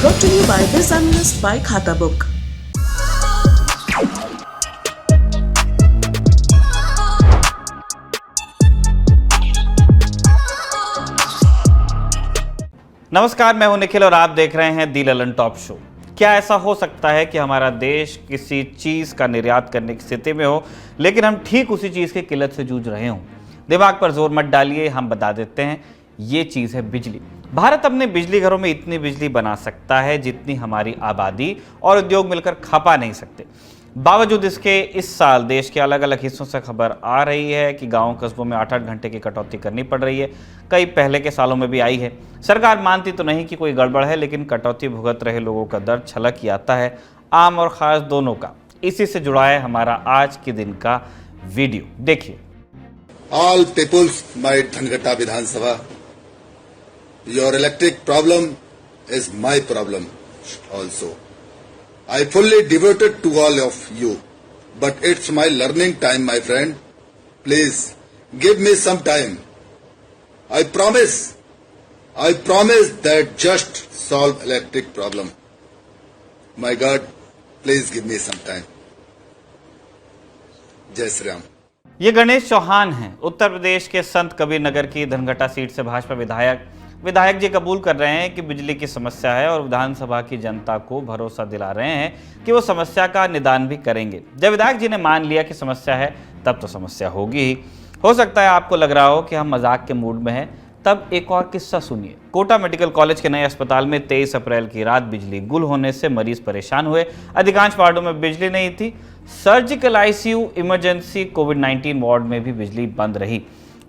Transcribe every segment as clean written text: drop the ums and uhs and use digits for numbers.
Brought to you by BizAnalyst by Khata Book. नमस्कार, मैं हूं निखिल और आप देख रहे हैं दी ललन टॉप शो। क्या ऐसा हो सकता है कि हमारा देश किसी चीज़ का निर्यात करने की स्थिति में हो, लेकिन हम ठीक उसी चीज़ की किल्लत से जूझ रहे हों? दिमाग पर जोर मत डालिए, हम बता देते हैं। ये चीज़ है बिजली। भारत अपने बिजली घरों में इतनी बिजली बना सकता है जितनी हमारी आबादी और उद्योग मिलकर खपा नहीं सकते। बावजूद इसके इस साल देश के अलग अलग हिस्सों से खबर आ रही है कि गांव कस्बों में 8-8 घंटे की कटौती करनी पड़ रही है। कई पहले के सालों में भी आई है। सरकार मानती तो नहीं कि कोई गड़बड़ है, लेकिन कटौती भुगत रहे लोगों का दर्द छलक ही आता है, आम और खास दोनों का। इसी से जुड़ा है हमारा आज के दिन का वीडियो, देखिए। All peoples, my Dhangata Vidhan Sabha, your electric problem is my problem also. I fully devoted to all of you, but it's my learning time, my friend. Please give me some time. I promise that just solve electric problem. My God, please give me some time. Jai Shri Ram. ये गणेश चौहान हैं, उत्तर प्रदेश के संत कबीर नगर की Dhanghata seat से भाजपा विधायक जी कबूल कर रहे हैं कि बिजली की समस्या है और विधानसभा की जनता को भरोसा दिला रहे हैं कि वो समस्या का निदान भी करेंगे। जब विधायक जी ने मान लिया कि समस्या है, तब तो समस्या होगी ही। हो सकता है आपको लग रहा हो कि हम मजाक के मूड में हैं, तब एक और किस्सा सुनिए। कोटा मेडिकल कॉलेज के नए अस्पताल में 23 अप्रैल की रात बिजली गुल होने से मरीज परेशान हुए। अधिकांश वार्डों में बिजली नहीं थी। सर्जिकल आईसीयू, इमरजेंसी, कोविड-19 वार्ड में भी बिजली बंद रही।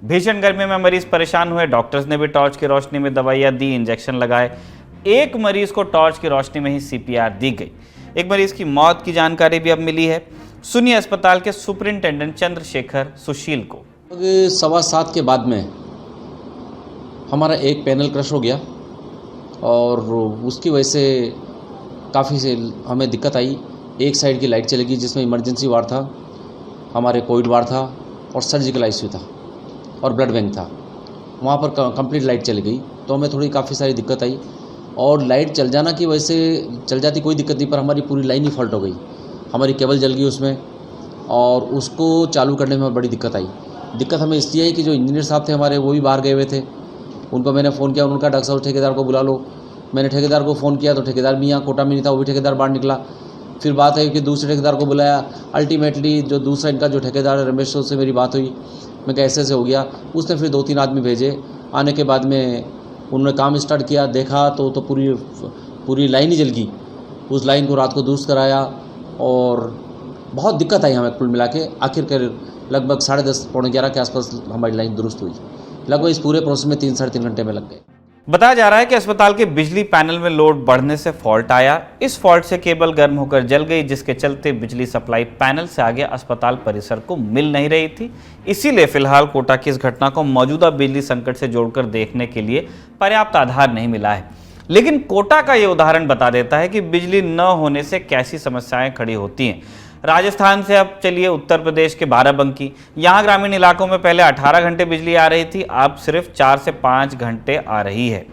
भीषण गर्मी में मरीज परेशान हुए। डॉक्टर्स ने भी टॉर्च की रोशनी में दवाइयां दी, इंजेक्शन लगाए। एक मरीज को टॉर्च की रोशनी में ही सीपीआर दी गई। एक मरीज की मौत की जानकारी भी अब मिली है। सुनिए अस्पताल के सुपरिंटेंडेंट चंद्रशेखर सुशील को। 7:15 के बाद में हमारा एक पैनल क्रश हो गया और उसकी वजह से काफ़ी से हमें दिक्कत आई। एक साइड की लाइट चली गई जिसमें इमरजेंसी वार्ड था, हमारे कोविड वार्ड था और सर्जिकल आईसीयू था और ब्लड बैंक था। वहाँ पर कंप्लीट लाइट चली गई तो हमें थोड़ी काफ़ी सारी दिक्कत आई। और लाइट चल जाना की वजह से चल जाती कोई दिक्कत नहीं, पर हमारी पूरी लाइन ही फॉल्ट हो गई। हमारी केबल जल गई उसमें और उसको चालू करने में बड़ी दिक्कत आई। दिक्कत हमें इसलिए आई कि जो इंजीनियर साहब थे हमारे, वो भी बाहर गए हुए थे। उनको मैंने फ़ोन किया, उनका डॉक्टर साहब ठेकेदार को बुला लो। मैंने ठेकेदार को फ़ोन किया तो ठेकेदार भी यहाँ कोटा में नहीं था, वो भी ठेकेदार बाहर निकला। फिर बात है कि दूसरे ठेकेदार को बुलाया। अल्टीमेटली जो दूसरा इनका जो ठेकेदार है रमेश, से मेरी बात हुई। मैं कैसे हो गया, उसने फिर 2-3 आदमी भेजे। आने के बाद में उन्होंने काम स्टार्ट किया, देखा तो पूरी लाइन ही जल गई। उस लाइन को रात को दुरुस्त कराया और बहुत दिक्कत आई हमें कुल मिला के। आखिरकार लगभग 10:30 पौने 11 के आसपास हमारी लाइन दुरुस्त हुई। लगभग इस पूरे प्रोसेस में 3-3.5 घंटे में लग गए। बताया जा रहा है कि अस्पताल के बिजली पैनल में लोड बढ़ने से फॉल्ट आया। इस फॉल्ट से केबल गर्म होकर जल गई, जिसके चलते बिजली सप्लाई पैनल से आगे अस्पताल परिसर को मिल नहीं रही थी। इसीलिए फिलहाल कोटा की इस घटना को मौजूदा बिजली संकट से जोड़कर देखने के लिए पर्याप्त आधार नहीं मिला है। लेकिन कोटा का ये उदाहरण बता देता है कि बिजली न होने से कैसी समस्याएं खड़ी होती हैं। राजस्थान से अब चलिए उत्तर प्रदेश के बाराबंकी। यहाँ ग्रामीण इलाकों में पहले 18 घंटे बिजली आ रही थी, अब सिर्फ 4 से 5 घंटे आ रही है।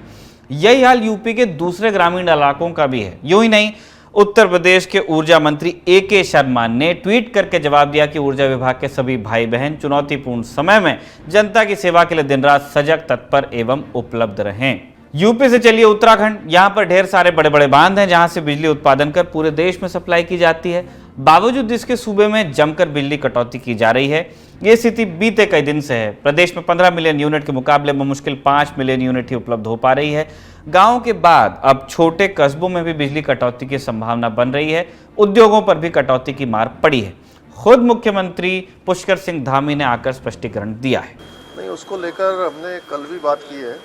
यही हाल यूपी के दूसरे ग्रामीण इलाकों का भी है। यूं ही नहीं, उत्तर प्रदेश के ऊर्जा मंत्री AK शर्मा ने ट्वीट करके जवाब दिया कि ऊर्जा विभाग के सभी भाई बहन चुनौतीपूर्ण समय में जनता की सेवा के लिए दिन रात सजग, तत्पर एवं उपलब्ध रहें। यूपी से चलिए उत्तराखंड। यहाँ पर ढेर सारे बड़े बड़े बांध हैं जहाँ से बिजली उत्पादन कर पूरे देश में सप्लाई की जाती है। बावजूद इसके सूबे में जमकर बिजली कटौती की जा रही है। ये स्थिति बीते कई दिन से है। प्रदेश में 15 मिलियन यूनिट के मुकाबले में मुश्किल 5 मिलियन यूनिट ही उपलब्ध हो पा रही है। गाँव के बाद अब छोटे कस्बों में भी बिजली कटौती की संभावना बन रही है। उद्योगों पर भी कटौती की मार पड़ी है। खुद मुख्यमंत्री पुष्कर सिंह धामी ने आकर स्पष्टीकरण दिया है। नहीं, उसको लेकर हमने कल भी बात की है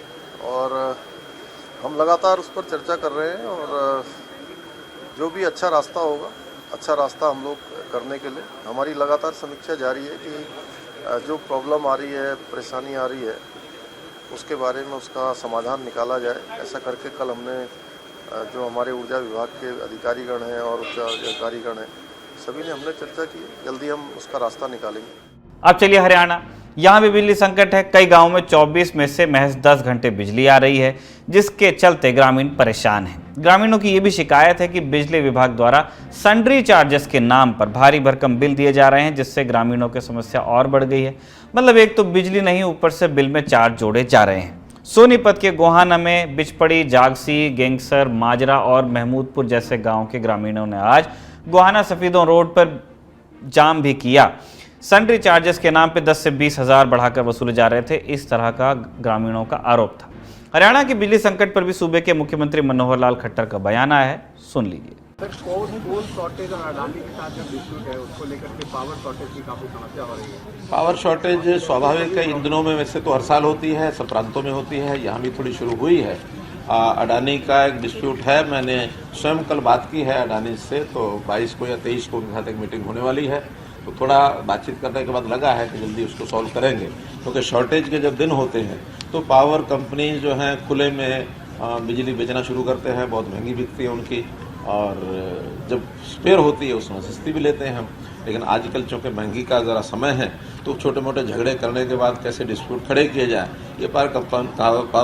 और हम लगातार उस पर चर्चा कर रहे हैं और जो भी अच्छा रास्ता होगा, अच्छा रास्ता हम लोग करने के लिए हमारी लगातार समीक्षा जारी है कि जो प्रॉब्लम आ रही है, परेशानी आ रही है, उसके बारे में उसका समाधान निकाला जाए। ऐसा करके कल हमने जो हमारे ऊर्जा विभाग के अधिकारीगण हैं और उच्च अधिकारीगण हैं, सभी ने हमने चर्चा की। जल्दी हम उसका रास्ता निकालेंगे। अब चलिए हरियाणा। यहाँ भी बिजली संकट है। कई गांवों में 24 में से महज 10 घंटे बिजली आ रही है, जिसके चलते ग्रामीण परेशान हैं। ग्रामीणों की ये भी शिकायत है कि बिजली विभाग द्वारा सन्ड्री चार्जेस के नाम पर भारी भरकम बिल दिए जा रहे हैं, जिससे ग्रामीणों की समस्या और बढ़ गई है। मतलब एक तो बिजली नहीं, ऊपर से बिल में चार्ज जोड़े जा रहे हैं। सोनीपत के गोहाना में बिचपड़ी, जागसी, गेंगसर, माजरा और महमूदपुर जैसे गाँव के ग्रामीणों ने आज गोहाना सफीदों रोड पर जाम भी किया। सन्ड्री चार्जेस के नाम पे 10 से 20 हज़ार बढ़ाकर वसूले जा रहे थे, इस तरह का ग्रामीणों का आरोप था। हरियाणा के बिजली संकट पर भी सूबे के मुख्यमंत्री मनोहर लाल खट्टर का बयान आया है, सुन लीजिए। कोल शॉर्टेज और अडानी के साथ जो डिस्प्यूट है उसको लेकर के पावर शॉर्टेज की काफी समस्या हो रही है। पावर शॉर्टेज स्वाभाविक है, इन दिनों में वैसे तो हर साल होती है, सब प्रांतों में होती है, यहाँ भी थोड़ी शुरू हुई है। अडानी का एक डिस्प्यूट है, मैंने स्वयं कल बात की है अडानी से, तो 22 को या 23 को उनके साथ एक मीटिंग होने वाली है, तो थोड़ा बातचीत करने के बाद लगा है कि जल्दी उसको सॉल्व करेंगे। क्योंकि शॉर्टेज के जब दिन होते हैं तो पावर कंपनी जो हैं खुले में बिजली बेचना शुरू करते हैं, बहुत महंगी बिकती है उनकी, और जब स्पेयर होती है उसमें सस्ती भी लेते हैं हम। लेकिन आजकल चूँकि महंगी का ज़रा समय है तो छोटे मोटे झगड़े करने के बाद कैसे डिस्प्यूट खड़े किए जाए, ये पावर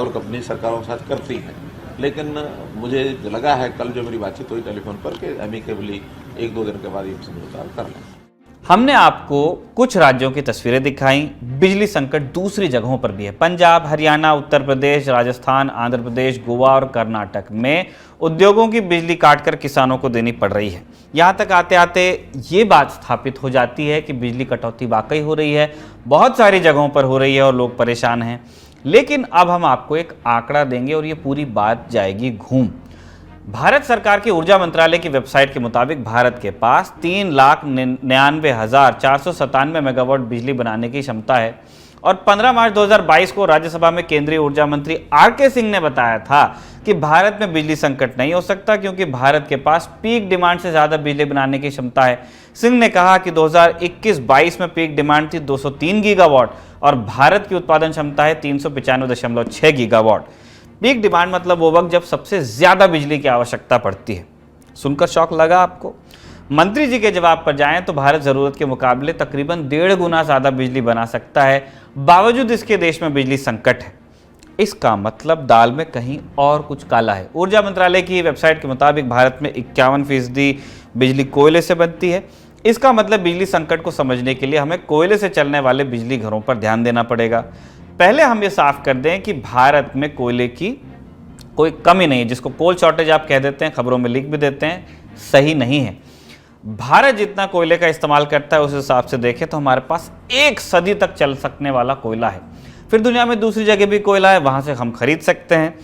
कंपनी सरकारों के साथ करती है। लेकिन मुझे लगा है कल जो मेरी बातचीत हुई टेलीफोन पर कि एमिकेबली 1-2 दिन के बाद ये समझौता कर लें। हमने आपको कुछ राज्यों की तस्वीरें दिखाई। बिजली संकट दूसरी जगहों पर भी है। पंजाब, हरियाणा, उत्तर प्रदेश, राजस्थान, आंध्र प्रदेश, गोवा और कर्नाटक में उद्योगों की बिजली काटकर किसानों को देनी पड़ रही है। यहाँ तक आते आते ये बात स्थापित हो जाती है कि बिजली कटौती वाकई हो रही है, बहुत सारी जगहों पर हो रही है और लोग परेशान हैं। लेकिन अब हम आपको एक आंकड़ा देंगे और ये पूरी बात जाएगी घूम। भारत सरकार के ऊर्जा मंत्रालय की वेबसाइट के मुताबिक भारत के पास 3,99,497 मेगावाट बिजली बनाने की क्षमता है और 15 मार्च 2022 को राज्यसभा में केंद्रीय ऊर्जा मंत्री आर.के. सिंह ने बताया था कि भारत में बिजली संकट नहीं हो सकता क्योंकि भारत के पास पीक डिमांड से ज़्यादा बिजली बनाने की क्षमता है। सिंह ने कहा कि 2021-22 में पीक डिमांड थी 203 गीगावाट और भारत की उत्पादन क्षमता है 395.6 गीगावाट। पीक डिमांड मतलब वो वक्त जब सबसे ज्यादा बिजली की आवश्यकता पड़ती है। सुनकर शौक लगा आपको? मंत्री जी के जवाब पर जाएं तो भारत जरूरत के मुकाबले तकरीबन 1.5 गुना ज्यादा बिजली बना सकता है, बावजूद इसके देश में बिजली संकट है। इसका मतलब दाल में कहीं और कुछ काला है। ऊर्जा मंत्रालय की वेबसाइट के मुताबिक भारत में 51% बिजली कोयले से बनती है। इसका मतलब बिजली संकट को समझने के लिए हमें कोयले से चलने वाले बिजली घरों पर ध्यान देना पड़ेगा। पहले हम ये साफ कर दें कि भारत में कोयले की कोई कमी नहीं है, जिसको कोल शॉर्टेज आप कह देते हैं, खबरों में लिख भी देते हैं, सही नहीं है। भारत जितना कोयले का इस्तेमाल करता है उस हिसाब से देखें तो हमारे पास 1 सदी तक चल सकने वाला कोयला है। फिर दुनिया में दूसरी जगह भी कोयला है, वहां से हम खरीद सकते हैं।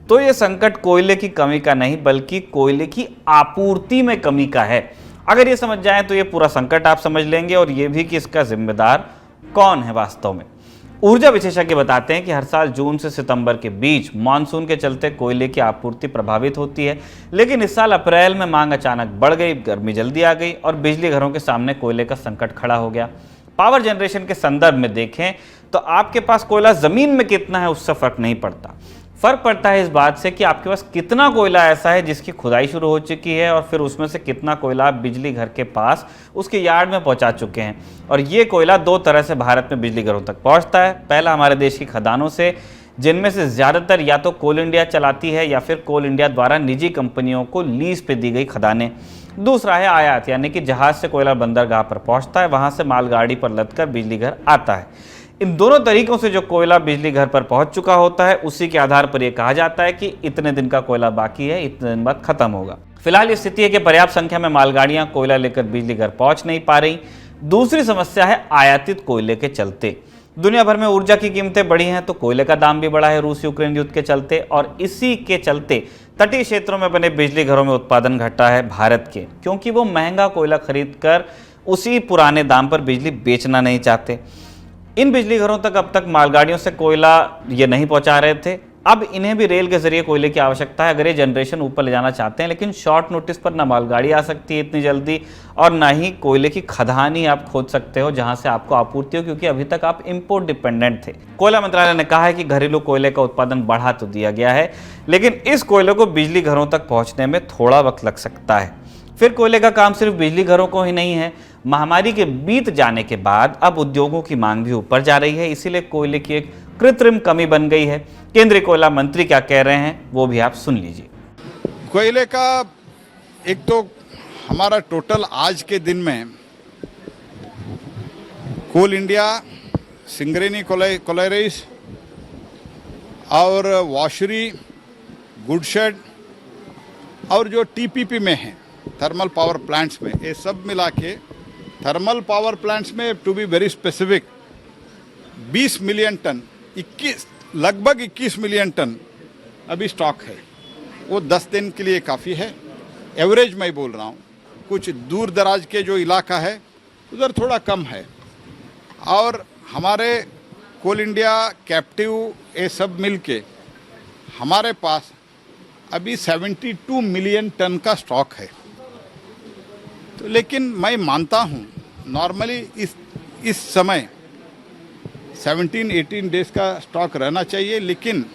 तो ये संकट कोयले की कमी का नहीं बल्कि कोयले की आपूर्ति में कमी का है। अगर ये समझ जाएं तो ये पूरा संकट आप समझ लेंगे और ये भी कि इसका जिम्मेदार कौन है वास्तव में। ऊर्जा विशेषज्ञ बताते हैं कि हर साल जून से सितंबर के बीच मानसून के चलते कोयले की आपूर्ति प्रभावित होती है, लेकिन इस साल अप्रैल में मांग अचानक बढ़ गई, गर्मी जल्दी आ गई और बिजली घरों के सामने कोयले का संकट खड़ा हो गया। पावर जनरेशन के संदर्भ में देखें तो आपके पास कोयला जमीन में कितना है उससे फर्क नहीं पड़ता। फर्क पड़ता है इस बात से कि आपके पास कितना कोयला ऐसा है जिसकी खुदाई शुरू हो चुकी है और फिर उसमें से कितना कोयला आप बिजली घर के पास उसके यार्ड में पहुंचा चुके हैं। और ये कोयला 2 तरह से भारत में बिजली घरों तक पहुंचता है। पहला हमारे देश की खदानों से, जिनमें से ज़्यादातर या तो कोल इंडिया चलाती है या फिर कोल इंडिया द्वारा निजी कंपनियों को लीज पे दी गई खदानें। दूसरा है आयात, यानी कि जहाज़ से कोयला बंदरगाह पर पहुँचता है, वहाँ से मालगाड़ी पर लदकर बिजली घर आता है। इन दोनों तरीकों से जो कोयला बिजली घर पर पहुंच चुका होता है उसी के आधार पर यह कहा जाता है कि इतने दिन का कोयला बाकी है, इतने दिन बाद खत्म होगा। फिलहाल ये स्थिति है कि पर्याप्त संख्या में मालगाड़ियां कोयला लेकर बिजली घर पहुंच नहीं पा रही। दूसरी समस्या है आयातित कोयले के चलते। दुनिया भर में ऊर्जा की कीमतें बढ़ी हैं तो कोयले का दाम भी बढ़ा है रूस यूक्रेन युद्ध के चलते, और इसी के चलते तटीय क्षेत्रों में बने बिजली घरों में उत्पादन घटा है भारत के, क्योंकि वो महंगा कोयला खरीद कर उसी पुराने दाम पर बिजली बेचना नहीं चाहते। इन बिजली घरों तक अब तक मालगाड़ियों से कोयला ये नहीं पहुंचा रहे थे, अब इन्हें भी रेल के जरिए कोयले की आवश्यकता है अगर ये जनरेशन ऊपर ले जाना चाहते हैं। लेकिन शॉर्ट नोटिस पर ना मालगाड़ी आ सकती है इतनी जल्दी और ना ही कोयले की खदान ही आप खोद सकते हो जहां से आपको आपूर्ति हो, क्योंकि अभी तक आप इंपोर्ट डिपेंडेंट थे। कोयला मंत्रालय ने कहा है कि घरेलू कोयले का उत्पादन बढ़ा तो दिया गया है, लेकिन इस कोयले को बिजली घरों तक पहुंचने में थोड़ा वक्त लग सकता है। फिर कोयले का काम सिर्फ बिजली घरों को ही नहीं है, महामारी के बीत जाने के बाद अब उद्योगों की मांग भी ऊपर जा रही है, इसीलिए कोयले की एक कृत्रिम कमी बन गई है। केंद्रीय कोयला मंत्री क्या कह रहे हैं वो भी आप सुन लीजिए। कोयले का एक तो हमारा टोटल आज के दिन में कोल इंडिया, सिंगरेनी कोलैरिस और वॉशरी, गुडशेड और जो टीपीपी में है थर्मल पावर प्लांट्स में, ये सब मिला के थर्मल पावर प्लांट्स में to be very specific 20 million ton, लगभग 21 मिलियन टन अभी स्टॉक है। वो 10 दिन के लिए काफ़ी है, एवरेज मैं बोल रहा हूँ। कुछ दूर दराज के जो इलाका है उधर थोड़ा कम है। और हमारे कोल इंडिया, कैप्टिव, ये सब मिलके हमारे पास अभी 72 मिलियन टन का स्टॉक है। तो लेकिन मैं मानता हूँ नॉर्मली इस समय 17-18 डेज का स्टॉक रहना चाहिए, लेकिन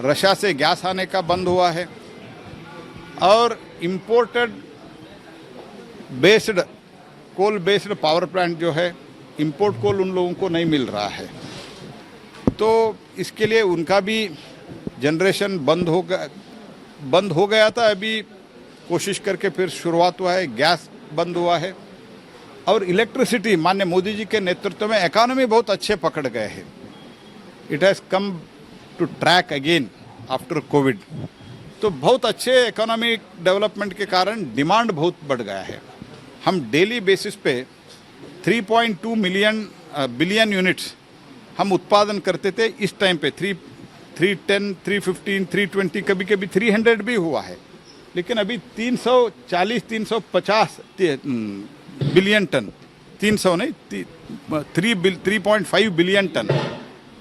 रशिया से गैस आने का बंद हुआ है और imported based coal based power plant जो है, इंपोर्ट कोल उन लोगों को नहीं मिल रहा है। तो इसके लिए उनका भी जनरेशन बंद हो गया था, अभी कोशिश करके फिर शुरुआत हुआ है। गैस बंद हुआ है और इलेक्ट्रिसिटी माननीय मोदी जी के नेतृत्व में इकोनॉमी बहुत अच्छे पकड़ गए हैं। It has come to track again after Covid. तो बहुत अच्छे इकोनॉमिक डेवलपमेंट के कारण डिमांड बहुत बढ़ गया है। हम डेली बेसिस पे 3.2 बिलियन यूनिट्स हम उत्पादन करते थे। इस टाइम पे 310, 315, 320, कभी कभी 300 भी हुआ है, लेकिन अभी 340-350 बिलियन टन, 300 नहीं, 3.5 billion ton,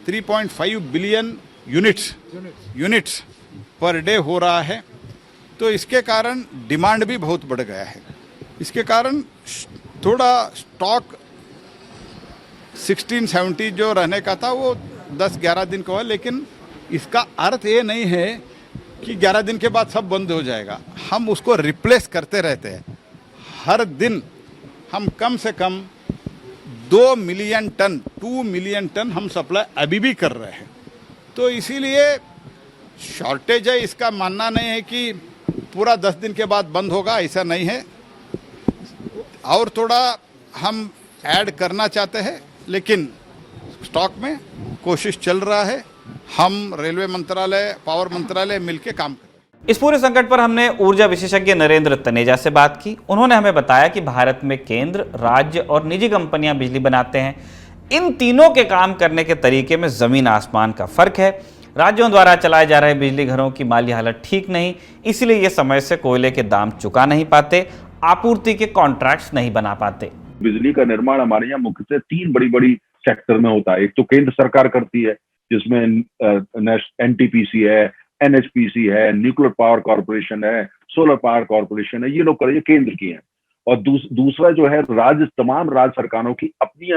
3.5 billion units per day हो रहा है। तो इसके कारण डिमांड भी बहुत बढ़ गया है। इसके कारण थोड़ा स्टॉक 16-17 जो रहने का था वो 10-11 दिन का हुआ, लेकिन इसका अर्थ ये नहीं है कि 11 दिन के बाद सब बंद हो जाएगा। हम उसको रिप्लेस करते रहते हैं। हर दिन हम कम से कम 2 मिलियन टन हम सप्लाई अभी भी कर रहे हैं। तो इसीलिए शॉर्टेज है, इसका मानना नहीं है कि पूरा 10 दिन के बाद बंद होगा, ऐसा नहीं है। और थोड़ा हम ऐड करना चाहते हैं, लेकिन स्टॉक में कोशिश चल रहा है। हम रेलवे मंत्रालय, पावर मंत्रालय मिलके काम कर रहे हैं। इस पूरे संकट पर हमने ऊर्जा विशेषज्ञ नरेंद्र तनेजा से बात की। उन्होंने हमें बताया कि भारत में केंद्र, राज्य और निजी कंपनियां बिजली बनाते हैं। इन तीनों के काम करने के तरीके में जमीन आसमान का फर्क है। राज्यों द्वारा चलाए जा रहे बिजली घरों की माली हालत ठीक नहीं, इसलिए ये समय से कोयले के दाम चुका नहीं पाते, आपूर्ति के कॉन्ट्रैक्ट्स नहीं बना पाते। बिजली का निर्माण हमारे यहाँ मुख्यतः 3 बड़ी सेक्टर में होता है। एक तो केंद्र सरकार करती है, जिसमें NTPC है, NHPC है, न्यूक्लियर पावर कॉर्पोरेशन है, सोलर पावर कॉर्पोरेशन है, ये लोग कर केंद्र की हैं। और दूसरा जो है तमाम राज्य सरकारों की अपनी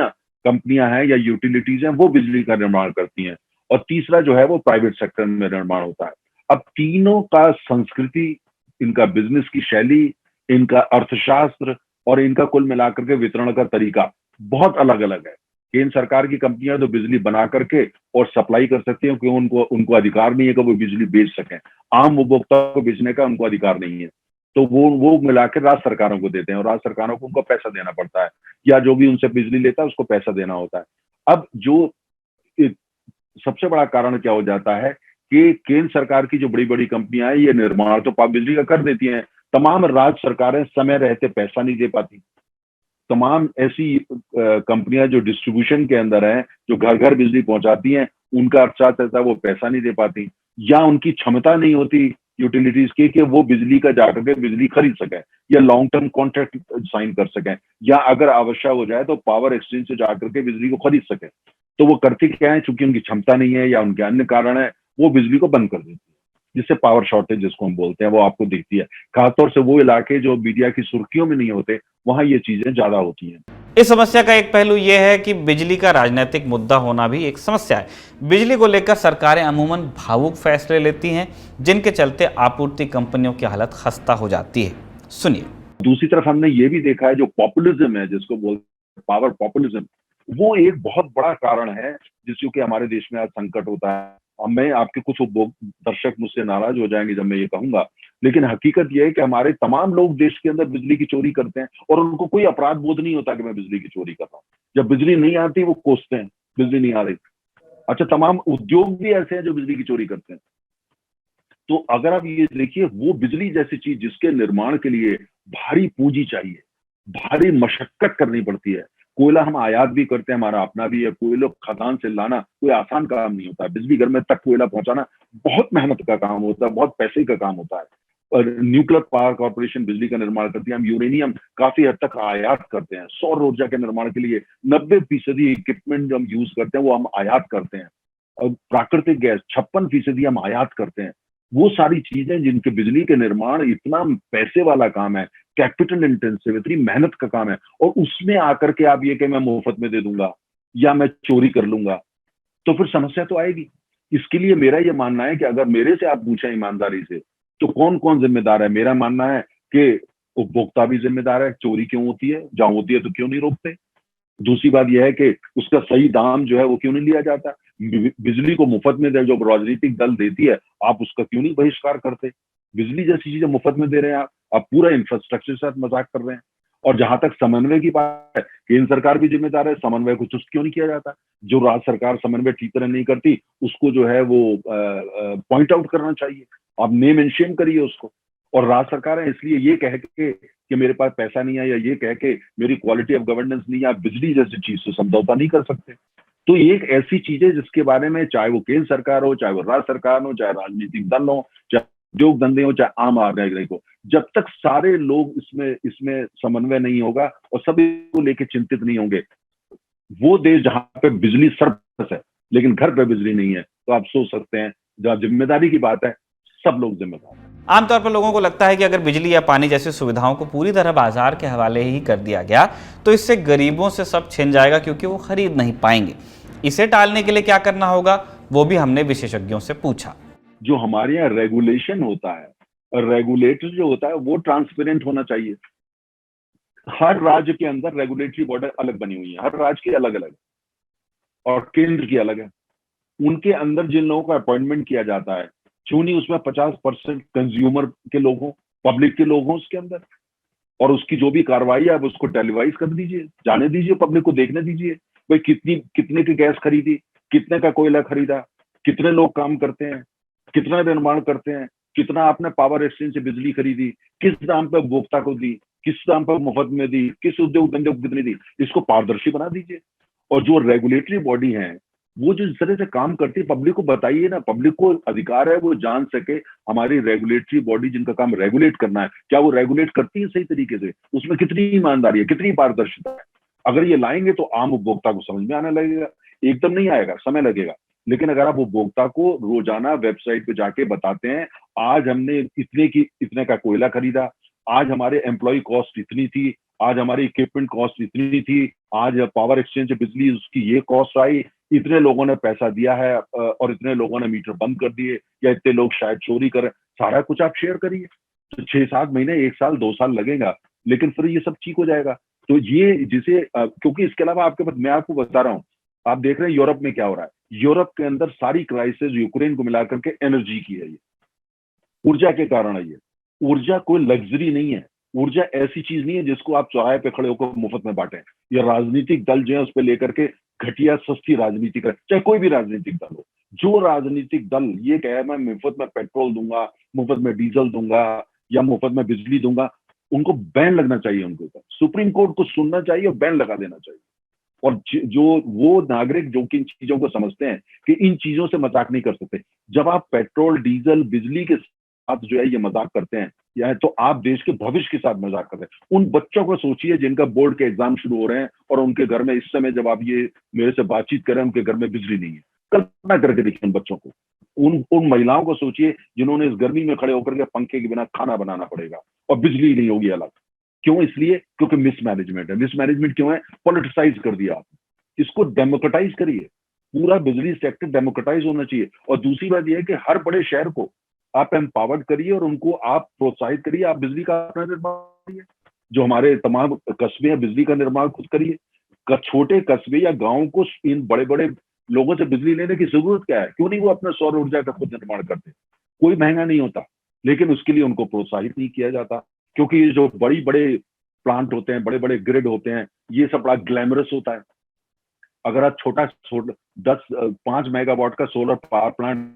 कंपनियां हैं या यूटिलिटीज हैं, वो बिजली का निर्माण करती हैं। और तीसरा जो है वो प्राइवेट सेक्टर में निर्माण होता है। अब तीनों का संस्कृति, इनका बिजनेस की शैली, इनका अर्थशास्त्र और इनका कुल मिलाकर के वितरण का तरीका बहुत अलग अलग है। केंद्र सरकार की कंपनियां तो बिजली बना करके और सप्लाई कर सकती हैं, क्योंकि उनको अधिकार नहीं है कि वो बिजली बेच सकें। आम उपभोक्ता को बेचने का उनको अधिकार नहीं है, तो वो मिलाकर राज्य सरकारों को देते हैं और राज्य सरकारों को उनको पैसा देना पड़ता है, या जो भी उनसे बिजली लेता है उसको पैसा देना होता है। अब जो सबसे बड़ा कारण क्या हो जाता है कि केंद्र सरकार की जो बड़ी कंपनियां हैं, ये निर्माण तो बिजली का कर देती हैं, तमाम राज्य सरकारें समय रहते पैसा नहीं दे पाती। तमाम ऐसी कंपनियां जो डिस्ट्रीब्यूशन के अंदर हैं, जो घर घर बिजली पहुंचाती हैं, उनका अर्थशास्त्र वो पैसा नहीं दे पाती, या उनकी क्षमता नहीं होती यूटिलिटीज की कि वो बिजली का जाकर के बिजली खरीद सकें या लॉन्ग टर्म कॉन्ट्रैक्ट साइन कर सकें, या अगर आवश्यक हो जाए तो पावर एक्सचेंज से जाकर के बिजली को खरीद सकें। तो वो करती क्या है, चूंकि उनकी क्षमता नहीं है या उनके अन्य कारण है, वो बिजली को बंद कर देती है, जिससे पावर शॉर्टेज जिसको हम बोलते हैं वो आपको दिखती है। खासतौर से वो इलाके जो मीडिया की सुर्खियों में नहीं होते, वहां ये चीजें ज्यादा होती हैं। इस समस्या का एक पहलू यह है कि बिजली का राजनीतिक मुद्दा होना भी एक समस्या है। बिजली को लेकर सरकारें अमूमन भावुक फैसले लेती हैं, जिनके चलते आपूर्ति कंपनियों की हालत खस्ता हो जाती है। सुनिए। दूसरी तरफ हमने ये भी देखा है जो पॉपुलिज्म है, जिसको बोलते हैं पावर पॉपुलिज्म, वो एक बहुत बड़ा कारण है जिससे कि हमारे देश में आज संकट होता है। अब मैं आपके कुछ दर्शक मुझसे नाराज हो जाएंगे जब मैं ये कहूंगा, लेकिन हकीकत ये है कि हमारे तमाम लोग देश के अंदर बिजली की चोरी करते हैं और उनको कोई अपराध बोध नहीं होता कि मैं बिजली की चोरी कर रहा हूँ। जब बिजली नहीं आती वो कोसते हैं, बिजली नहीं आ रही। अच्छा, तमाम उद्योग भी ऐसे हैं जो बिजली की चोरी करते हैं। तो अगर आप ये देखिए, वो बिजली जैसी चीज जिसके निर्माण के लिए भारी पूंजी चाहिए, भारी मशक्कत करनी पड़ती है। कोयला हम आयात भी करते हैं, हमारा अपना भी है। कोयला खदान से लाना कोई आसान काम नहीं होता है। बिजली घर में तक कोयला पहुंचाना बहुत मेहनत का काम होता है, बहुत पैसे का काम होता है। और न्यूक्लियर पावर कॉर्पोरेशन बिजली का निर्माण करती है। हम यूरेनियम काफी हद तक आयात करते हैं। सौर ऊर्जा के निर्माण के लिए 90% इक्विपमेंट जो हम यूज करते हैं वो हम आयात करते हैं। और प्राकृतिक गैस 56% हम आयात करते हैं। वो सारी चीजें जिनके बिजली के निर्माण इतना पैसे वाला काम है, कैपिटल इंटेंसिव, इतनी मेहनत का काम है, और उसमें आकर के आप ये कि मैं मुफ्त में दे दूंगा या मैं चोरी कर लूंगा, तो फिर समस्या तो आएगी। इसके लिए मेरा ये मानना है कि अगर मेरे से आप पूछें ईमानदारी से तो कौन कौन जिम्मेदार है, मेरा मानना है कि उपभोक्ता भी जिम्मेदार है। चोरी क्यों होती है, जहां होती है तो क्यों नहीं रोकते। दूसरी बात यह है कि उसका सही दाम जो है वो क्यों नहीं लिया जाता। बिजली को मुफ्त में जो राजनीतिक दल देती है, आप उसका क्यों नहीं बहिष्कार करते। बिजली जैसी चीजें मुफ्त में दे रहे हैं आप पूरा इंफ्रास्ट्रक्चर के साथ मजाक कर रहे हैं। और जहां तक समन्वय की बात है, केंद्र सरकार भी जिम्मेदार है, समन्वय को चुस्त क्यों नहीं किया जाता। जो राज्य सरकार समन्वय ठीक तरह नहीं करती उसको जो है वो पॉइंट आउट करना चाहिए। आप नेम एंड शेम करिए उसको। और राज्य सरकार है इसलिए ये कह के कि मेरे पास पैसा नहीं है या ये कह के मेरी क्वालिटी ऑफ गवर्नेंस नहीं है, आप बिजली जैसी चीज से समझौता नहीं कर सकते। तो ये एक ऐसी चीज है जिसके बारे में चाहे वो केंद्र सरकार हो, चाहे वो राज्य सरकार हो, चाहे राजनीतिक दल हो, चाहे उद्योग धंधे हो, चाहे आम नागरिक हो, जब तक सारे लोग इसमें समन्वय नहीं होगा और सभी को लेके चिंतित नहीं होंगे, वो देश जहां पे बिजली सरप्लस है लेकिन घर पे बिजली नहीं है, तो आप सोच सकते हैं जहां जिम्मेदारी की बात है सब लोग जिम्मेदार हैं। आमतौर पर लोगों को लगता है कि अगर बिजली या पानी जैसी सुविधाओं को पूरी तरह बाजार के हवाले ही कर दिया गया तो इससे गरीबों से सब छिन जाएगा क्योंकि वो खरीद नहीं पाएंगे। इसे टालने के लिए क्या करना होगा वो भी हमने विशेषज्ञों से पूछा। जो हमारे यहाँ रेगुलेशन होता है और रेगुलेटर जो होता है वो ट्रांसपेरेंट होना चाहिए। हर राज्य के अंदर रेगुलेटरी बॉडी अलग बनी हुई है, हर राज्य की अलग अलग और केंद्र की अलग है। उनके अंदर जिन लोगों का अपॉइंटमेंट किया जाता है, क्यों नहीं उसमें 50% कंज्यूमर के लोग हों, पब्लिक के लोग हों उसके अंदर, और उसकी जो भी कार्रवाई है आप उसको टेलीवाइज कर दीजिए, जाने दीजिए, पब्लिक को देखने दीजिए। भाई कितने की गैस खरीदी, कितने का कोयला खरीदा, कितने लोग काम करते हैं, कितना निर्माण करते हैं, कितना आपने पावर एक्सचेंज से बिजली खरीदी, किस दाम पर उपभोक्ता को दी, किस दाम पर मुफ्त में दी, किस उद्योग धंधे को कितनी दी, इसको पारदर्शी बना दीजिए। और जो रेगुलेटरी बॉडी है वो जो इस तरह से काम करती है पब्लिक को बताइए ना। पब्लिक को अधिकार है वो जान सके हमारी रेगुलेटरी बॉडी जिनका काम रेगुलेट करना है, क्या वो रेगुलेट करती है सही तरीके से, उसमें कितनी ईमानदारी है, कितनी पारदर्शिता है। अगर ये लाएंगे तो आम उपभोक्ता को समझ में आने लगेगा। एकदम नहीं आएगा, समय लगेगा, लेकिन अगर आप उपभोक्ता को रोजाना वेबसाइट पे जाके बताते हैं आज हमने इतने का कोयला खरीदा, आज हमारे एम्प्लॉय कॉस्ट इतनी थी, आज हमारी इक्विपमेंट कॉस्ट इतनी थी, आज पावर एक्सचेंज बिजली उसकी ये कॉस्ट आई, इतने लोगों ने पैसा दिया है और इतने लोगों ने मीटर बंद कर दिए या इतने लोग शायद चोरी करें, सारा कुछ आप शेयर करिए। तो 6-7 महीने, 1 साल, 2 साल लगेगा, लेकिन फिर ये सब ठीक हो जाएगा। तो ये जिसे क्योंकि इसके अलावा मैं आपको बता रहा हूँ, आप देख रहे हैं यूरोप में क्या हो रहा है। यूरोप के अंदर सारी क्राइसिस यूक्रेन को मिलाकर के एनर्जी की है, ये ऊर्जा के कारण है। ये ऊर्जा कोई लग्जरी नहीं है, ऊर्जा ऐसी चीज नहीं है जिसको आप चौराहे पे खड़े होकर मुफ्त में बांटें। ये राजनीतिक दल जो है उस पर लेकर के घटिया सस्ती राजनीति कर, चाहे कोई भी राजनीतिक दल हो। जो राजनीतिक दल ये कहे मैं मुफ्त में पेट्रोल दूंगा, मुफ्त में डीजल दूंगा या मुफ्त में बिजली दूंगा, उनको बैन लगना चाहिए उनके ऊपर। सुप्रीम कोर्ट को सुनना चाहिए और बैन लगा देना चाहिए। और जो वो नागरिक जो कि इन चीजों को समझते हैं कि इन चीजों से मजाक नहीं कर सकते, जब आप पेट्रोल डीजल बिजली के साथ जो है ये मजाक करते हैं या तो आप देश के भविष्य के साथ मजाक करते हैं। उन बच्चों को सोचिए जिनका बोर्ड के एग्जाम शुरू हो रहे हैं और उनके घर में इस समय जब आप ये मेरे से बातचीत करें उनके घर में बिजली नहीं है। कल्पना करके देखिए उन बच्चों को, उन महिलाओं को सोचिए जिन्होंने इस गर्मी में खड़े होकर के पंखे के बिना खाना बनाना पड़ेगा और बिजली नहीं होगी अलग। क्यों? इसलिए क्योंकि मिसमैनेजमेंट है। मिसमैनेजमेंट क्यों है? पॉलिटिसाइज कर दिया आपने। इसको डेमोक्रेटाइज करिए, पूरा बिजली सेक्टर डेमोक्रेटाइज होना चाहिए। और दूसरी बात यह है कि हर बड़े शहर को आप एम्पावर्ड करिए और उनको आप प्रोत्साहित करिए, आप बिजली का अपना निर्माण करिए। जो हमारे तमाम कस्बे हैं, बिजली का निर्माण खुद करिए। छोटे कस्बे या गांव को इन बड़े बड़े लोगों से बिजली लेने की जरूरत क्या है? क्यों नहीं वो अपने सौर ऊर्जा का खुद निर्माण करते? कोई महंगा नहीं होता, लेकिन उसके लिए उनको प्रोत्साहित नहीं किया जाता, क्योंकि ये जो बड़ी बड़े प्लांट होते हैं, बड़े बड़े ग्रिड होते हैं, ये सब बड़ा ग्लैमरस होता है। अगर आप छोटा 5 मेगावाट का सोलर पावर प्लांट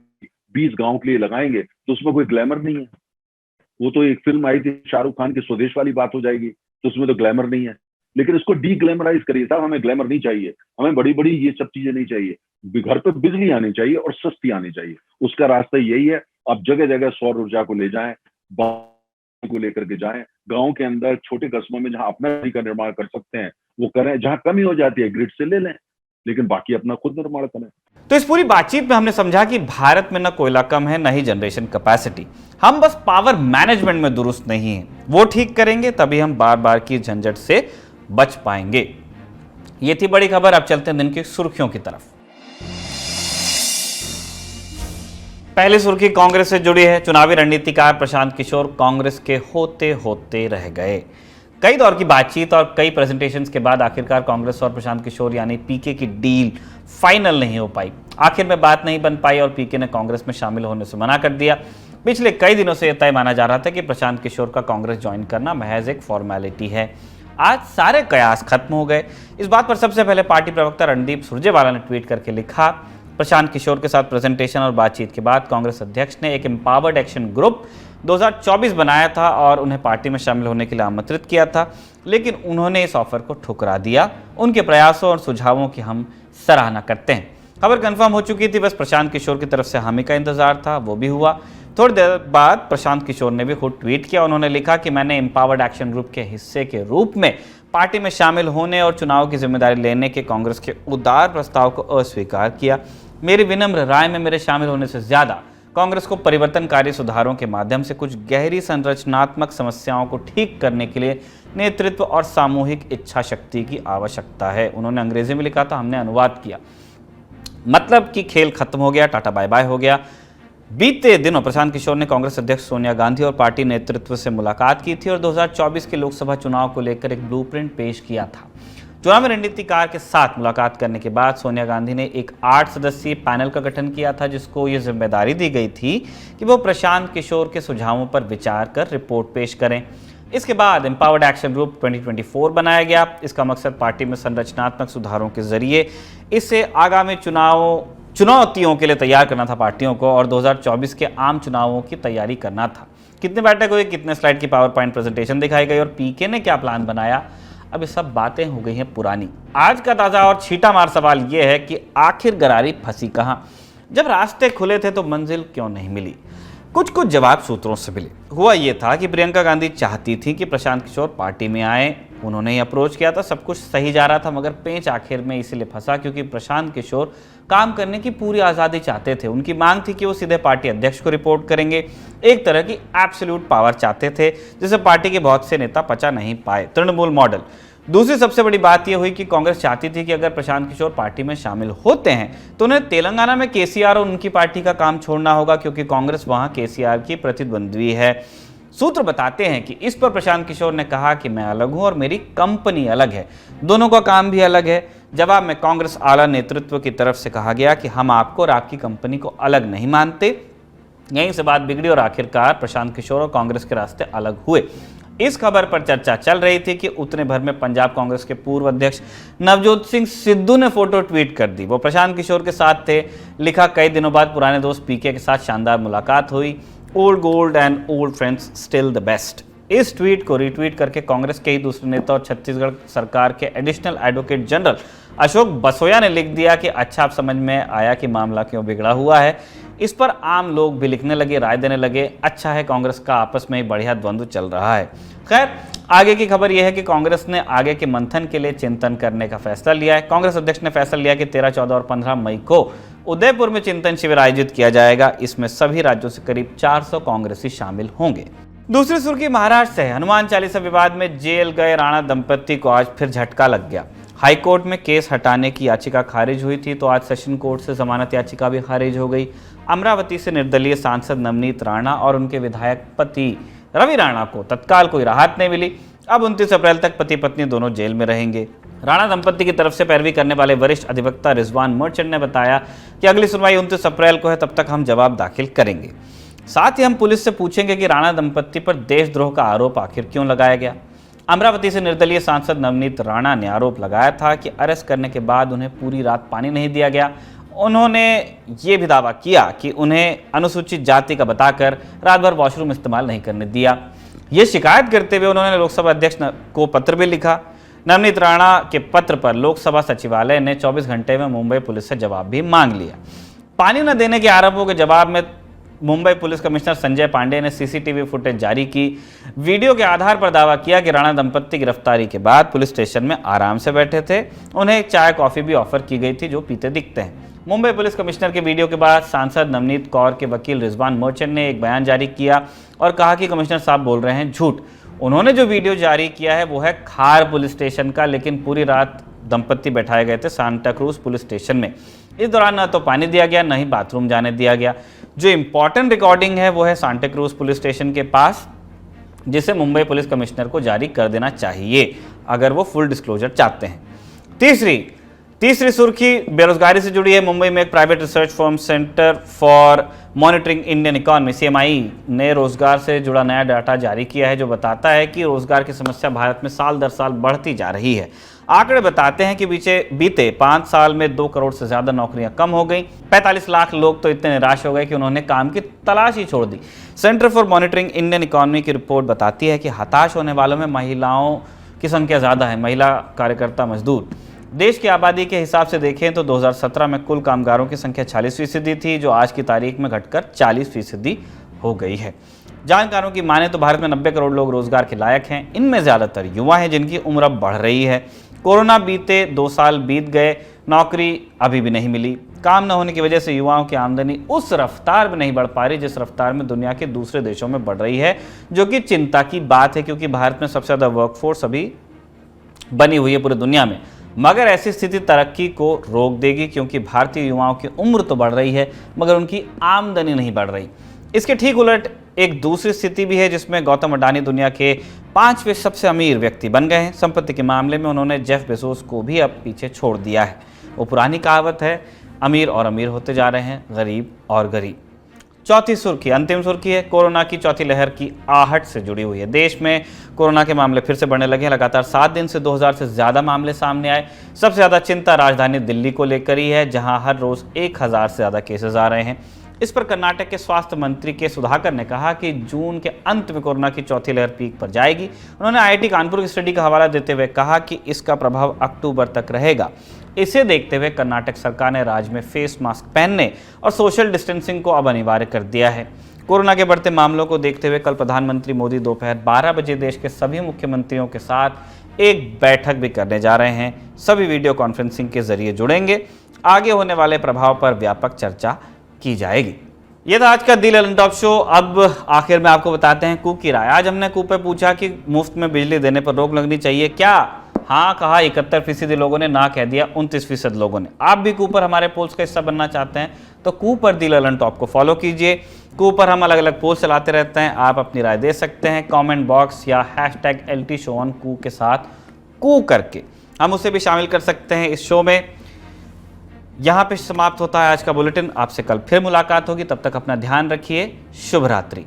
20 गांव के लिए लगाएंगे तो उसमें कोई ग्लैमर नहीं है। वो तो एक फिल्म आई थी शाहरुख खान की, स्वदेश वाली बात हो जाएगी, तो उसमें तो ग्लैमर नहीं है। लेकिन इसको डी ग्लैमराइज करिए साहब, हमें ग्लैमर नहीं चाहिए, हमें बड़ी बड़ी ये सब चीजें नहीं चाहिए। घर पे बिजली आनी चाहिए और सस्ती आनी चाहिए, उसका रास्ता यही है। आप जगह जगह सौर ऊर्जा को ले जाएं, को लेकर के जाएं, गांव के अंदर छोटे कस्बों में जहां अपना बिजली का निर्माण कर सकते हैं वो करें, जहां कमी हो जाती है ग्रिड से ले लें, लेकिन बाकी अपना खुद निर्माण करें। तो इस पूरी बातचीत में हमने समझा कि भारत में न कोयला कम है, न ही जनरेशन कैपेसिटी, हम बस पावर मैनेजमेंट में दुरुस्त नहीं है। वो ठीक करेंगे तभी हम बार बार की झंझट से बच पाएंगे। ये थी बड़ी खबर। अब चलते हैं दिन की सुर्खियों की तरफ। पहली सुर्खी कांग्रेस से जुड़ी है। चुनावी रणनीतिकार प्रशांत किशोर कांग्रेस के होते होते रह गए। कई दौर की बातचीत और कई प्रेजेंटेशंस के बाद आखिरकार कांग्रेस और प्रशांत किशोर यानी पीके की डील फाइनल नहीं हो पाई। आखिर में बात नहीं बन पाई और पीके ने कांग्रेस में शामिल होने से मना कर दिया। पिछले कई दिनों से यह तय माना जा रहा था कि प्रशांत किशोर का कांग्रेस ज्वाइन करना महज एक फॉर्मेलिटी है। आज सारे कयास खत्म हो गए। इस बात पर सबसे पहले पार्टी प्रवक्ता रणदीप सुरजेवाला ने ट्वीट करके लिखा, प्रशांत किशोर के साथ प्रेजेंटेशन और बातचीत के बाद कांग्रेस अध्यक्ष ने एक एम्पावर्ड एक्शन ग्रुप 2024 बनाया था और उन्हें पार्टी में शामिल होने के लिए आमंत्रित किया था, लेकिन उन्होंने इस ऑफर को ठुकरा दिया। उनके प्रयासों और सुझावों की हम सराहना करते हैं। खबर कंफर्म हो चुकी थी, बस प्रशांत किशोर की तरफ से हामी का इंतजार था, वो भी हुआ। थोड़ी देर बाद प्रशांत किशोर ने भी खुद ट्वीट किया। उन्होंने लिखा कि मैंने एम्पावर्ड एक्शन ग्रुप के हिस्से के रूप में पार्टी में शामिल होने और चुनाव की जिम्मेदारी लेने के कांग्रेस के उदार प्रस्ताव को अस्वीकार किया। मेरी विनम्र राय में मेरे शामिल होने से ज्यादा कांग्रेस को परिवर्तनकारी सुधारों के माध्यम से कुछ गहरी संरचनात्मक समस्याओं को ठीक करने के लिए नेतृत्व और सामूहिक इच्छा शक्ति की आवश्यकता है। उन्होंने अंग्रेजी में लिखा था, हमने अनुवाद किया। मतलब कि खेल खत्म हो गया, टाटा बाय बाय हो गया। बीते दिनों प्रशांत किशोर ने कांग्रेस अध्यक्ष सोनिया गांधी और पार्टी नेतृत्व से मुलाकात की थी और 2024 के लोकसभा चुनाव को लेकर एक ब्लूप्रिंट पेश किया था। चुनावी रणनीतिकार के साथ मुलाकात करने के बाद सोनिया गांधी ने एक 8 सदस्यीय पैनल का गठन किया था, जिसको ये जिम्मेदारी दी गई थी कि वो प्रशांत किशोर के सुझावों पर विचार कर रिपोर्ट पेश करें। इसके बाद एम्पावर्ड एक्शन ग्रुप 2024 बनाया गया। इसका मकसद पार्टी में संरचनात्मक सुधारों के जरिए इसे आगामी चुनौतियों के लिए तैयार करना था पार्टियों को और 2024 के आम चुनावों की तैयारी करना था। कितने बैठक हुए, कितने स्लाइड की पावर पॉइंट प्रेजेंटेशन दिखाई गई और पीके ने क्या प्लान बनाया, अब ये सब बातें हो गई हैं पुरानी। आज का ताज़ा और छीटा मार सवाल ये है कि आखिर गरारी फंसी कहाँ? जब रास्ते खुले थे तो मंजिल क्यों नहीं मिली? कुछ जवाब सूत्रों से मिले। हुआ ये था कि प्रियंका गांधी चाहती थी कि प्रशांत किशोर पार्टी में आए। उन्होंने ही अप्रोच किया था, सब कुछ सही जा रहा था, मगर पेंच आखिर में इसलिए फंसा क्योंकि प्रशांत किशोर काम करने की पूरी आज़ादी चाहते थे। उनकी मांग थी कि वो सीधे पार्टी अध्यक्ष को रिपोर्ट करेंगे। एक तरह की एब्सोल्यूट पावर चाहते थे, जिसे पार्टी के बहुत से नेता पचा नहीं पाए। तृणमूल मॉडल। दूसरी सबसे बड़ी बात यह हुई कि कांग्रेस चाहती थी कि अगर प्रशांत किशोर पार्टी में शामिल होते हैं तो उन्हें तेलंगाना में केसीआर और उनकी पार्टी का काम छोड़ना होगा, क्योंकि कांग्रेस वहां केसीआर की प्रतिद्वंद्वी है। सूत्र बताते हैं कि इस पर प्रशांत किशोर ने कहा कि मैं अलग हूं और मेरी कंपनी अलग है, दोनों का काम भी अलग है। जवाब में कांग्रेस आला नेतृत्व की तरफ से कहा गया कि हम आपको और आपकी कंपनी को अलग नहीं मानते। यहीं से बात बिगड़ी और आखिरकार प्रशांत किशोर और कांग्रेस के रास्ते अलग हुए। इस खबर पर चर्चा चल रही थी कि उतने भर में पंजाब कांग्रेस के पूर्व अध्यक्ष नवजोत सिंह सिद्धू ने फोटो ट्वीट कर दी। वो प्रशांत किशोर के साथ थे। लिखा, कई दिनों बाद पुराने दोस्त पीके के साथ शानदार मुलाकात हुई। Old gold and old friends still the best. इस ट्वीट को रीट्वीट करके कांग्रेस के ही दूसरे नेता और छत्तीसगढ़ सरकार के एडिशनल एडवोकेट जनरल अशोक बसोया ने लिख दिया कि अच्छा, अब समझ में आया कि मामला क्यों बिगड़ा हुआ है। इस पर आम लोग भी लिखने लगे, राय देने लगे। अच्छा है, कांग्रेस का आपस में ही बढ़िया द्वंद्व चल रहा है। खैर, आगे की खबर यह है कि कांग्रेस ने आगे के मंथन के लिए चिंतन करने का फैसला लिया है। कांग्रेस अध्यक्ष ने फैसला लिया कि 13, 14 और 15 मई को उदयपुर में चिंतन शिविर आयोजित किया जाएगा। इसमें सभी राज्यों से करीब 400 कांग्रेसी शामिल होंगे। दूसरी सुर्खी महाराष्ट्र से है। हनुमान चालीसा विवाद में जेल गए राणा दंपति को आज फिर झटका लग गया। हाईकोर्ट में केस हटाने की याचिका खारिज हुई थी, तो आज सेशन कोर्ट से जमानत याचिका भी खारिज हो गई। अमरावती से निर्दलीय सांसद नवनीत राणा और उनके विधायक पति रवि राणा को तत्काल कोई राहत नहीं मिली। अब 29 अप्रैल तक पति पत्नी दोनों जेल में रहेंगे। राणा दंपति की तरफ से पैरवी करने वाले वरिष्ठ अधिवक्ता रिजवान मर्चेंट ने बताया कि अगली सुनवाई 29 अप्रैल को है, तब तक हम जवाब दाखिल करेंगे। साथ ही हम पुलिस से पूछेंगे कि राणा दंपति पर देशद्रोह का आरोप आखिर क्यों लगाया गया। अमरावती से निर्दलीय सांसद नवनीत राणा ने आरोप लगाया था कि अरेस्ट करने के बाद उन्हें पूरी रात पानी नहीं दिया गया। उन्होंने ये भी दावा किया कि उन्हें अनुसूचित जाति का बताकर रात भर वॉशरूम इस्तेमाल नहीं करने दिया। ये शिकायत करते हुए उन्होंने लोकसभा अध्यक्ष को पत्र भी लिखा। नवनीत राणा के पत्र पर लोकसभा सचिवालय ने 24 घंटे में मुंबई पुलिस से जवाब भी मांग लिया। पानी न देने के आरोपों के जवाब में मुंबई पुलिस कमिश्नर संजय पांडे ने सीसीटीवी फुटेज जारी की। वीडियो के आधार पर दावा किया कि राणा दंपत्ति गिरफ्तारी के बाद पुलिस स्टेशन में आराम से बैठे थे। उन्हें चाय कॉफी भी ऑफर की गई थी जो पीते दिखते हैं। मुंबई पुलिस कमिश्नर के वीडियो के बाद सांसद नवनीत कौर के वकील रिजवान मर्चेंट ने एक बयान जारी किया और कहा कि कमिश्नर साहब बोल रहे हैं झूठ। उन्होंने जो वीडियो जारी किया है वो है खार पुलिस स्टेशन का, लेकिन पूरी रात दंपत्ति बैठाए गए थे सांता क्रूज पुलिस स्टेशन में। इस दौरान न तो पानी दिया गया, न ही बाथरूम जाने दिया गया। जो इंपॉर्टेंट रिकॉर्डिंग है वो है सांता क्रूज पुलिस स्टेशन के पास, जिसे मुंबई पुलिस कमिश्नर को जारी कर देना चाहिए अगर वो फुल डिस्क्लोजर चाहते हैं। तीसरी सुर्खी बेरोजगारी से जुड़ी है। मुंबई में एक private research firm centre for Monitoring Indian economy CMI ने रोजगार से जुड़ा नया डाटा जारी किया है जो बताता है कि रोजगार की समस्या भारत में साल दर साल बढ़ती जा रही है। आंकड़े बताते हैं कि बीते 5 साल में 2 करोड़ से ज्यादा नौकरियां कम हो गई। 45 लाख लोग तो इतने निराश हो गए कि उन्होंने काम की तलाश ही छोड़ दी। Centre for Monitoring Indian Economy की रिपोर्ट बताती है कि हताश होने वालों में महिलाओं की संख्या ज्यादा है। महिला कार्यकर्ता मजदूर देश की आबादी के हिसाब से देखें तो 2017 में कुल कामगारों की संख्या 40% थी, जो आज की तारीख में घटकर 40% हो गई है। जानकारों की माने तो भारत में 90 करोड़ लोग रोजगार के लायक हैं। इनमें ज्यादातर युवा हैं जिनकी उम्र अब बढ़ रही है। कोरोना बीते 2 साल बीत गए, नौकरी अभी भी नहीं मिली। काम न होने की वजह से युवाओं की आमदनी उस रफ्तार में नहीं बढ़ पा रही जिस रफ्तार में दुनिया के दूसरे देशों में बढ़ रही है, जो कि चिंता की बात है क्योंकि भारत में सबसे ज्यादा वर्कफोर्स अभी बनी हुई है पूरी दुनिया में। मगर ऐसी स्थिति तरक्की को रोक देगी क्योंकि भारतीय युवाओं की उम्र तो बढ़ रही है मगर उनकी आमदनी नहीं बढ़ रही। इसके ठीक उलट एक दूसरी स्थिति भी है जिसमें गौतम अडानी दुनिया के 5वें सबसे अमीर व्यक्ति बन गए हैं। संपत्ति के मामले में उन्होंने जेफ बेजोस को भी अब पीछे छोड़ दिया है। वो पुरानी कहावत है, अमीर और अमीर होते जा रहे हैं, गरीब और गरीब। चौथी सुर्खी, अंतिम सुर्खी है, कोरोना की चौथी लहर की आहट से जुड़ी हुई है। देश में कोरोना के मामले फिर से बढ़ने लगे हैं। लगातार 7 दिन से 2000 से ज्यादा मामले सामने आए। सबसे ज्यादा चिंता राजधानी दिल्ली को लेकर ही है, जहां हर रोज 1000 से ज्यादा केसेस आ रहे हैं। इस पर कर्नाटक के स्वास्थ्य मंत्री के सुधाकर ने कहा कि जून के अंत में कोरोना की चौथी लहर पीक पर जाएगी। उन्होंने IIT कानपुर की स्टडी का हवाला देते हुए कहा कि इसका प्रभाव अक्टूबर तक रहेगा। इसे देखते हुए कर्नाटक सरकार ने राज्य में फेस मास्क पहनने और सोशल डिस्टेंसिंग को अब अनिवार्य कर दिया है। कोरोना के बढ़ते मामलों को देखते हुए कल प्रधानमंत्री मोदी दोपहर 12 बजे देश के सभी मुख्यमंत्रियों के साथ एक बैठक भी करने जा रहे हैं। सभी वीडियो कॉन्फ्रेंसिंग के जरिए जुड़ेंगे। आगे होने वाले प्रभाव पर व्यापक चर्चा की जाएगी। यह था आज का दी ललन टॉप शो। अब आखिर में आपको बताते हैं कू की राय। आज हमने कू पे पूछा कि मुफ्त में बिजली देने पर रोक लगनी चाहिए क्या? हाँ कहा 71% लोगों ने, ना कह दिया 29% लोगों ने। आप भी कू पर हमारे पोल्स का हिस्सा बनना चाहते हैं तो कू पर दी ललन टॉप को फॉलो कीजिए। कू पर हम अलग अलग पोल्स चलाते रहते हैं, आप अपनी राय दे सकते हैं कमेंट बॉक्स या #LTShowOnCoo के साथ कू करके हम उसे भी शामिल कर सकते हैं इस शो में। यहाँ पे समाप्त होता है आज का बुलेटिन। आपसे कल फिर मुलाकात होगी, तब तक अपना ध्यान रखिए। शुभ रात्रि।